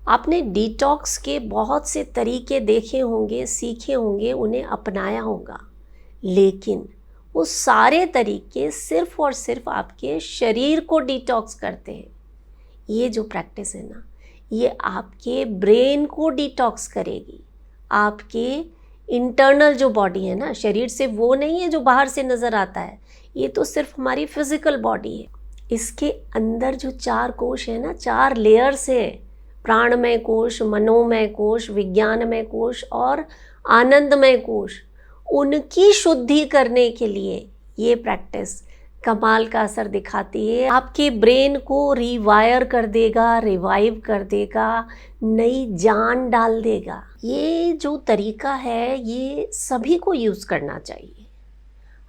आपने डिटॉक्स के बहुत से तरीके देखे होंगे, सीखे होंगे, उन्हें अपनाया होगा, लेकिन वो सारे तरीके सिर्फ और सिर्फ आपके शरीर को डिटॉक्स करते हैं। ये जो प्रैक्टिस है ना, ये आपके ब्रेन को डिटॉक्स करेगी। आपके इंटरनल जो बॉडी है ना, शरीर से वो नहीं है जो बाहर से नज़र आता है, ये तो सिर्फ हमारी फिजिकल बॉडी है। इसके अंदर जो 4 कोश है ना, 4 लेयर्स है, प्राणमय कोश, मनोमय कोश, विज्ञानमय कोश और आनंदमय कोश, उनकी शुद्धि करने के लिए ये प्रैक्टिस कमाल का असर दिखाती है। आपके ब्रेन को रिवायर कर देगा, रिवाइव कर देगा, नई जान डाल देगा। ये जो तरीका है ये सभी को यूज़ करना चाहिए,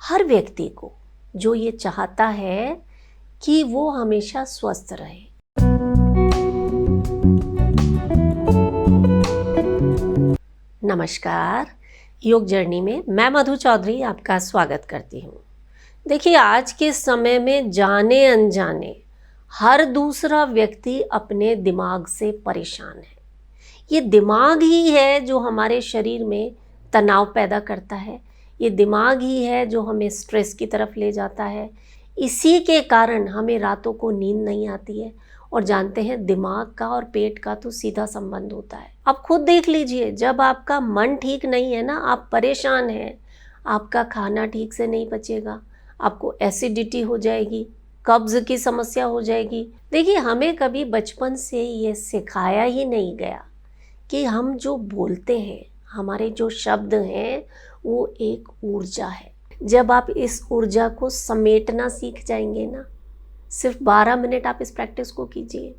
हर व्यक्ति को जो ये चाहता है कि वो हमेशा स्वस्थ रहे। नमस्कार, योग जर्नी में मैं मधु चौधरी आपका स्वागत करती हूँ। देखिए, आज के समय में जाने अनजाने हर दूसरा व्यक्ति अपने दिमाग से परेशान है। ये दिमाग ही है जो हमारे शरीर में तनाव पैदा करता है, ये दिमाग ही है जो हमें स्ट्रेस की तरफ ले जाता है। इसी के कारण हमें रातों को नींद नहीं आती है। और जानते हैं, दिमाग का और पेट का तो सीधा संबंध होता है। अब खुद देख लीजिए, जब आपका मन ठीक नहीं है ना, आप परेशान हैं, आपका खाना ठीक से नहीं पचेगा, आपको एसिडिटी हो जाएगी, कब्ज़ की समस्या हो जाएगी। देखिए, हमें कभी बचपन से ये सिखाया ही नहीं गया कि हम जो बोलते हैं, हमारे जो शब्द हैं, वो एक ऊर्जा है। जब आप इस ऊर्जा को समेटना सीख जाएंगे ना, सिर्फ 12 मिनट आप इस प्रैक्टिस को कीजिए,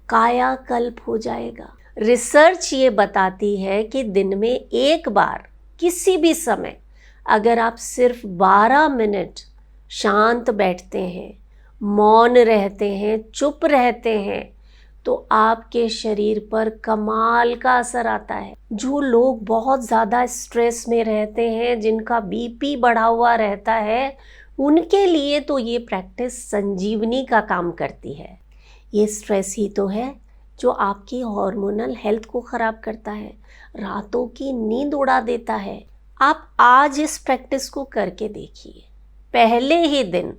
कायाकल्प हो जाएगा। रिसर्च ये बताती है कि दिन में एक बार किसी भी समय अगर आप सिर्फ 12 मिनट शांत बैठते हैं, मौन रहते हैं, चुप रहते हैं, तो आपके शरीर पर कमाल का असर आता है। जो लोग बहुत ज़्यादा स्ट्रेस में रहते हैं, जिनका बीपी बढ़ा हुआ रहता है, उनके लिए तो ये प्रैक्टिस संजीवनी का काम करती है। ये स्ट्रेस ही तो है जो आपकी हार्मोनल हेल्थ को ख़राब करता है, रातों की नींद उड़ा देता है। आप आज इस प्रैक्टिस को करके देखिए, पहले ही दिन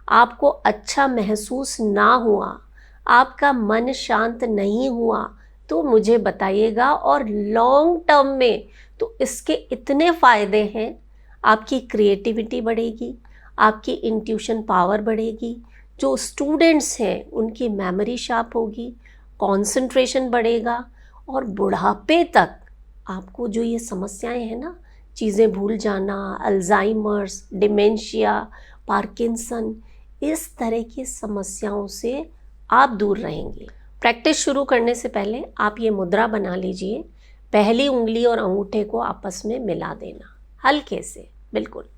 आपको अच्छा महसूस ना हुआ, आपका मन शांत नहीं हुआ, तो मुझे बताइएगा। और लॉन्ग टर्म में तो इसके इतने फ़ायदे हैं। आपकी क्रिएटिविटी बढ़ेगी, आपकी इंट्यूशन पावर बढ़ेगी, जो स्टूडेंट्स हैं उनकी मेमोरी शार्प होगी, कंसंट्रेशन बढ़ेगा, और बुढ़ापे तक आपको जो ये समस्याएं हैं ना, चीज़ें भूल जाना, अल्जाइमर्स, डिमेंशिया, पार्किंसन, इस तरह की समस्याओं से आप दूर रहेंगे। प्रैक्टिस शुरू करने से पहले आप ये मुद्रा बना लीजिए, पहली उंगली और अंगूठे को आपस में मिला देना, हल्के से, बिल्कुल।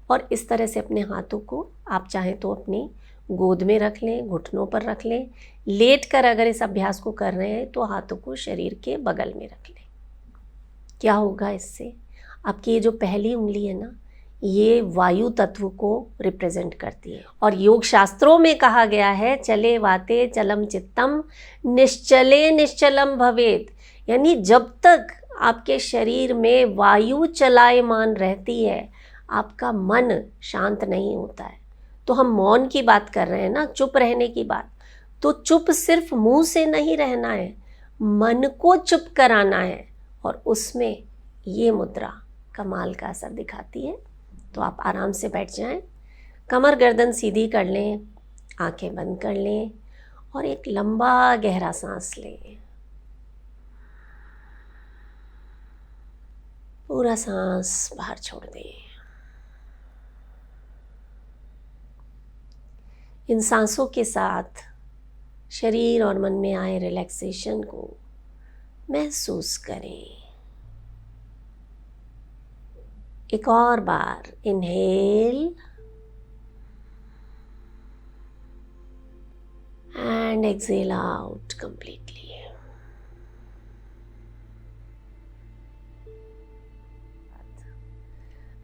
और इस तरह से अपने हाथों को आप चाहें तो अपनी गोद में रख लें, घुटनों पर रख लें। लेट कर अगर इस अभ्यास को कर रहे हैं तो हाथों को शरीर के बगल में रख लें। क्या होगा इससे? आपकी ये जो पहली उंगली है ना, ये वायु तत्व को रिप्रेजेंट करती है। और योग शास्त्रों में कहा गया है, चले वाते चलम चित्तम, निश्चले निश्चलम भवेत। यानी जब तक आपके शरीर में वायु चलायमान रहती है, आपका मन शांत नहीं होता है। तो हम मौन की बात कर रहे हैं ना, चुप रहने की बात। तो चुप सिर्फ मुंह से नहीं रहना है, मन को चुप कराना है। और उसमें ये मुद्रा कमाल का असर दिखाती है। तो आप आराम से बैठ जाएं, कमर गर्दन सीधी कर लें, आंखें बंद कर लें और एक लंबा गहरा सांस लें। पूरा सांस बाहर छोड़ दें। इन सांसों के साथ शरीर और मन में आए रिलैक्सेशन को महसूस करें। एक और बार inhale and exhale out completely.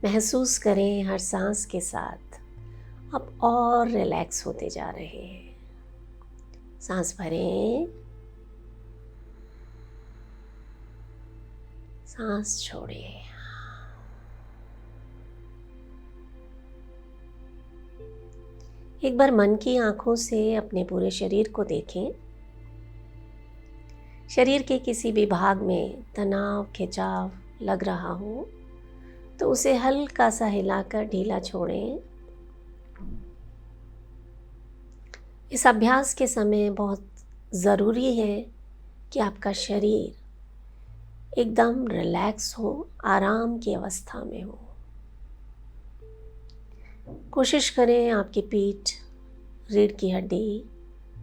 महसूस करें हर सांस के साथ आप और रिलैक्स होते जा रहे हैं। सांस भरें सांस छोड़िए। एक बार मन की आंखों से अपने पूरे शरीर को देखें। शरीर के किसी भी भाग में तनाव, खिंचाव लग रहा हो तो उसे हल्का सा हिलाकर ढीला छोड़ें। इस अभ्यास के समय बहुत ज़रूरी है कि आपका शरीर एकदम रिलैक्स हो, आराम की अवस्था में हो। कोशिश करें आपकी पीठ, रीढ़ की हड्डी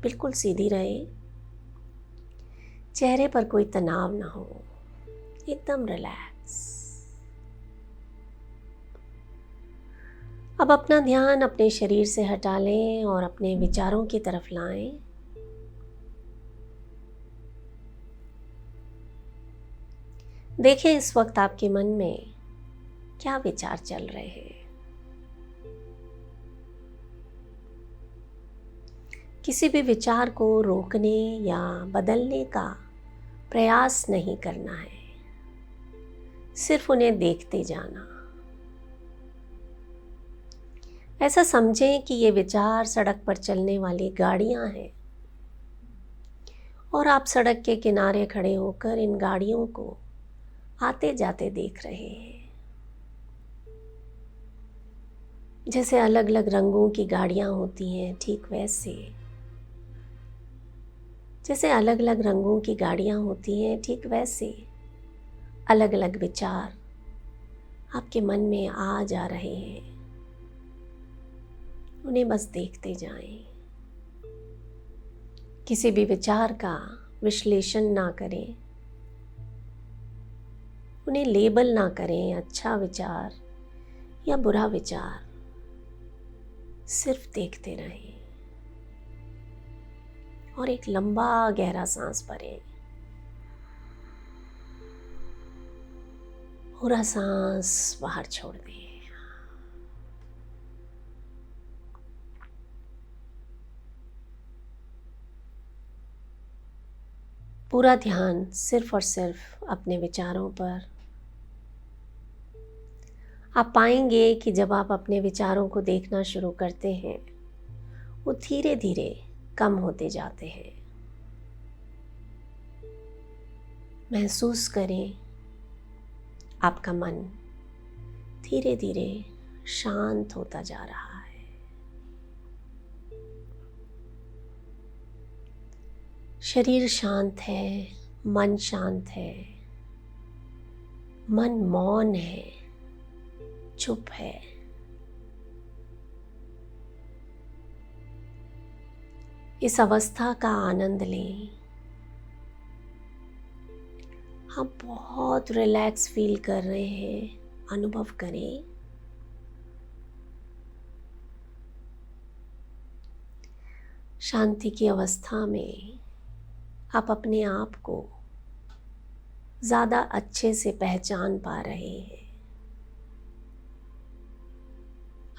बिल्कुल सीधी रहे, चेहरे पर कोई तनाव ना हो, एकदम रिलैक्स। अब अपना ध्यान अपने शरीर से हटा लें और अपने विचारों की तरफ लाएं। देखें इस वक्त आपके मन में क्या विचार चल रहे हैं। किसी भी विचार को रोकने या बदलने का प्रयास नहीं करना है, सिर्फ उन्हें देखते जाना। ऐसा समझें कि ये विचार सड़क पर चलने वाली गाड़ियां हैं और आप सड़क के किनारे खड़े होकर इन गाड़ियों को आते जाते देख रहे हैं। जैसे अलग अलग रंगों की गाड़ियां होती हैं, ठीक वैसे जैसे अलग अलग रंगों की गाड़ियां होती हैं, ठीक वैसे अलग अलग विचार आपके मन में आ जा रहे हैं। उन्हें बस देखते जाएं। किसी भी विचार का विश्लेषण ना करें, उन्हें लेबल ना करें, अच्छा विचार या बुरा विचार, सिर्फ देखते रहें और एक लंबा गहरा सांस भरें। पूरा सांस बाहर छोड़ दें। पूरा ध्यान सिर्फ और सिर्फ अपने विचारों पर। आप पाएंगे कि जब आप अपने विचारों को देखना शुरू करते हैं, वो धीरे धीरे कम होते जाते हैं। महसूस करें आपका मन धीरे धीरे शांत होता जा रहा है। शरीर शांत है, मन शांत है, मन मौन है, चुप है। इस अवस्था का आनंद लें। हम बहुत रिलैक्स फील कर रहे हैं, अनुभव करें। शांति की अवस्था में आप अपने आप को ज़्यादा अच्छे से पहचान पा रहे हैं।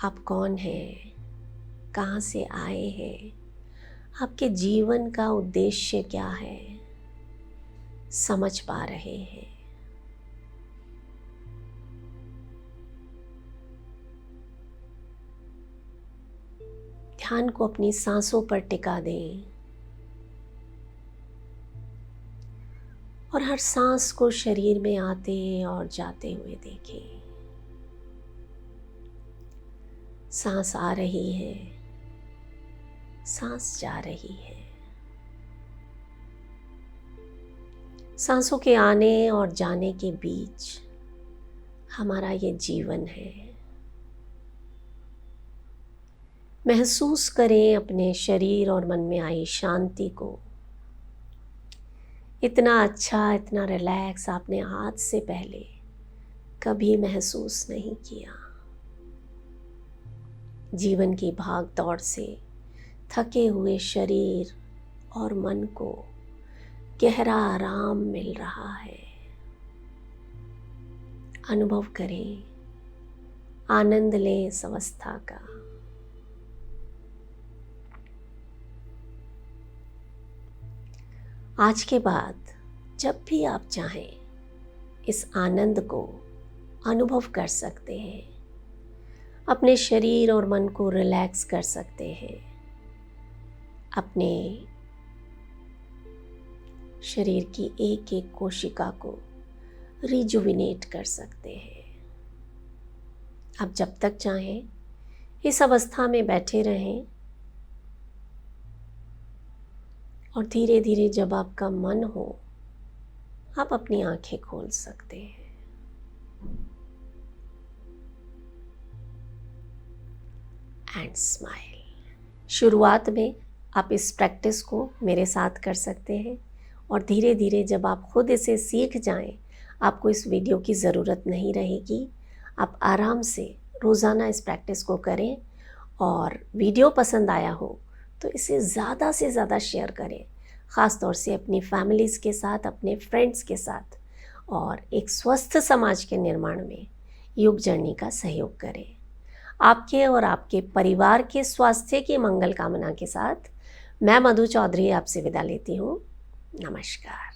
आप कौन हैं, कहाँ से आए हैं, आपके जीवन का उद्देश्य क्या है, समझ पा रहे हैं। ध्यान को अपनी सांसों पर टिका दें और हर सांस को शरीर में आते और जाते हुए देखें। सांस आ रही है, सांस जा रही है। सांसों के आने और जाने के बीच हमारा ये जीवन है। महसूस करें अपने शरीर और मन में आई शांति को। इतना अच्छा, इतना रिलैक्स आपने आज से पहले कभी महसूस नहीं किया। जीवन की भाग दौड़ से थके हुए शरीर और मन को गहरा आराम मिल रहा है। अनुभव करें, आनंद लें इस अवस्था का। आज के बाद जब भी आप चाहें इस आनंद को अनुभव कर सकते हैं। अपने शरीर और मन को रिलैक्स कर सकते हैं। अपने शरीर की एक एक कोशिका को रिजुविनेट कर सकते हैं। आप जब तक चाहें इस अवस्था में बैठे रहें और धीरे धीरे जब आपका मन हो आप अपनी आंखें खोल सकते हैं। And smile. शुरुआत में आप इस प्रैक्टिस को मेरे साथ कर सकते हैं और धीरे धीरे जब आप खुद इसे सीख जाएं, आपको इस वीडियो की ज़रूरत नहीं रहेगी। आप आराम से रोज़ाना इस प्रैक्टिस को करें और वीडियो पसंद आया हो तो इसे ज़्यादा से ज़्यादा शेयर करें, ख़ास तौर से अपनी फैमिलीज़ के साथ, अपने फ्रेंड्स के साथ, और एक स्वस्थ समाज के निर्माण में योग जर्नी का सहयोग करें। आपके और आपके परिवार के स्वास्थ्य की मंगल कामना के साथ मैं मधु चौधरी आपसे विदा लेती हूँ। नमस्कार।